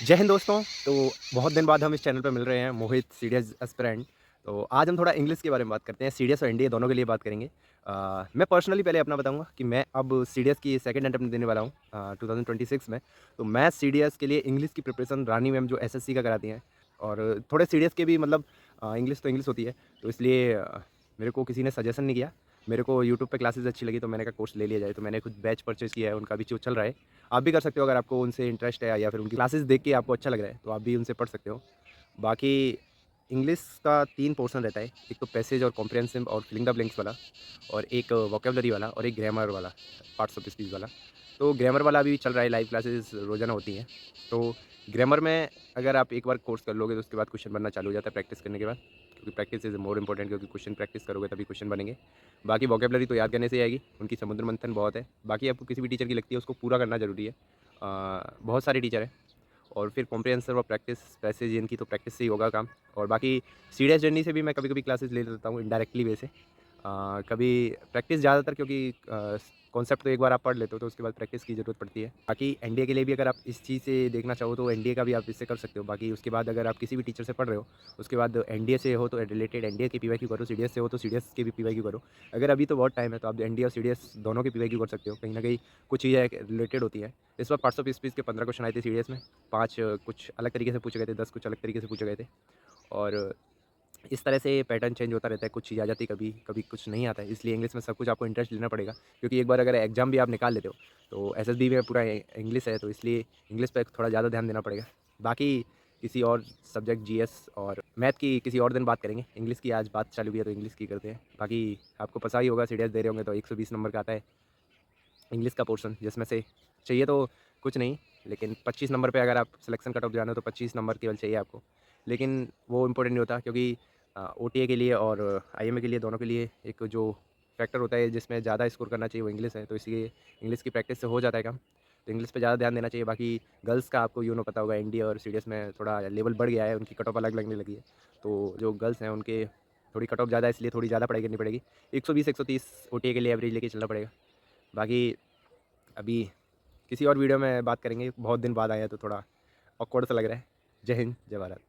जय हिंद दोस्तों। तो बहुत दिन बाद हम इस चैनल पे मिल रहे हैं, मोहित सीडीएस एस्पिरेंट। तो आज हम थोड़ा इंग्लिश के बारे में बात करते हैं, सीडीएस और एनडीए दोनों के लिए बात करेंगे। मैं पर्सनली पहले अपना बताऊंगा कि मैं अब सीडीएस की सेकंड अटेम्प्ट देने वाला हूँ 2026 में। तो मैं सीडीएस के लिए इंग्लिश की प्रिपरेशन रानी मैम जो एसएससी का कराती हैं, और थोड़े सीडीएस के भी मतलब इंग्लिश तो इंग्लिश होती है, तो इसलिए मेरे को किसी ने सजेशन नहीं किया। मेरे को यूट्यूब पे क्लासेस अच्छी लगी तो मैंने कहा कोर्स ले लिया जाए, तो मैंने खुद बैच परचेज़ किया है, उनका भी जो चल रहा है। आप भी कर सकते हो अगर आपको उनसे इंटरेस्ट है या फिर उनकी क्लासेस देख के आपको अच्छा लग रहा है, तो आप भी उनसे पढ़ सकते हो। बाकी इंग्लिश का 3 पोर्शन रहता है, एक तो पैसेज और कॉम्प्रिहेंसिव और फिलिंग द ब्लैंक्स वाला, और एक वोकैब्युलरी वाला, और एक ग्रामर वाला, पार्ट्स ऑफ स्पीच वाला। तो ग्रामर वाला अभी चल रहा है, लाइव क्लासेस रोज़ाना होती हैं। तो ग्रामर में अगर आप एक बार कोर्स कर लोगे तो उसके बाद क्वेश्चन बनना चालू हो जाता है प्रैक्टिस करने के बाद, क्योंकि प्रैक्टिस इज़ मोर इम्पोर्टेंट, क्योंकि क्वेश्चन प्रैक्टिस करोगे तभी क्वेश्चन बनेंगे। बाकी वोकैब्युलरी तो याद करने से ही आएगी, उनकी समुद्र मंथन बहुत है। बाकी आपको किसी भी टीचर की लगती है उसको पूरा करना ज़रूरी है। बहुत सारे टीचर हैं। और फिर कॉम्प्रिहेंसिव और प्रैक्टिस पैसेज इनकी तो प्रैक्टिस से ही होगा काम। और बाकी सीरियस जर्नी से भी मैं कभी-कभी क्लासेस ले लेता हूँ इनडायरेक्टली वे से। कभी प्रैक्टिस ज़्यादातर, क्योंकि कॉन्सेप्ट तो एक बार आप पढ़ लेते हो तो उसके बाद प्रैक्टिस की ज़रूरत पड़ती है। बाकी एनडीए के लिए भी अगर आप इस चीज़ से देखना चाहो तो एनडीए का भी आप इससे कर सकते हो। बाकी उसके बाद अगर आप किसी भी टीचर से पढ़ रहे हो, उसके बाद एनडीए से हो तो रिलेटेड एनडीए की पीवाईक्यू करो, सीडीएस से हो तो सीडीएस की भी पीवाईक्यू करो। अगर अभी तो बहुत टाइम है तो आप एनडीए और सीडीएस दोनों की पीवाईक्यू कर सकते हो। कहीं न कहीं कुछ चीज़ें रिलेटेड होती हैं। इस बार पार्ट्स ऑफ स्पीच के 15 क्वेश्चन आए थे सीडीएस में। 5 कुछ अलग तरीके से पूछे गए थे, 10 कुछ अलग तरीके से पूछे गए थे। और इस तरह से पैटर्न चेंज होता रहता है, कुछ चीज़ आ जाती है कभी, कभी कुछ नहीं आता है। इसलिए इंग्लिश में सब कुछ आपको इंटरेस्ट लेना पड़ेगा, क्योंकि एक बार अगर एग्ज़ाम भी आप निकाल लेते हो, तो एसएसबी में पूरा इंग्लिश है, तो इसलिए इंग्लिश पे थोड़ा ज़्यादा ध्यान देना पड़ेगा। बाकी किसी और सब्जेक्ट जीएस और मैथ की किसी और दिन बात करेंगे। इंग्लिश की आज बात चालू हुई है तो इंग्लिश की करते हैं। बाकी आपको पता ही होगा, सीडीएस दे रहे होंगे तो 120 नंबर का आता है इंग्लिश का पोर्शन, जिसमें से चाहिए तो कुछ नहीं, लेकिन 25 नंबर पे अगर आप सिलेक्शन कट ऑफ जाना हो तो 25 नंबर केवल चाहिए आपको। लेकिन वो इम्पोर्टेंट नहीं होता, क्योंकि ओटीए के लिए और आईएमए के लिए, दोनों के लिए एक जो फैक्टर होता है जिसमें ज़्यादा स्कोर करना चाहिए वो इंग्लिश है, तो इसलिए इंग्लिश की प्रैक्टिस से हो जाता है काम। तो इंग्लिश पे ज़्यादा ध्यान देना चाहिए। बाकी गर्ल्स का आपको पता होगा, एनडीए और सीडीएस में थोड़ा लेवल बढ़ गया है, उनकी कट ऑफ अलग लगने लगी है। तो जो गर्ल्स हैं उनके थोड़ी कट ऑफ ज़्यादा है, इसलिए थोड़ी ज़्यादा पढ़ाई करनी पड़ेगी। 120-130 ओटीए के लिए एवरेज लेके चलना पड़ेगा। बाकी अभी किसी और वीडियो में बात करेंगे, बहुत दिन बाद आया तो थोड़ा ऑकवर्ड सा लग रहा है। जय हिंद, जय भारत।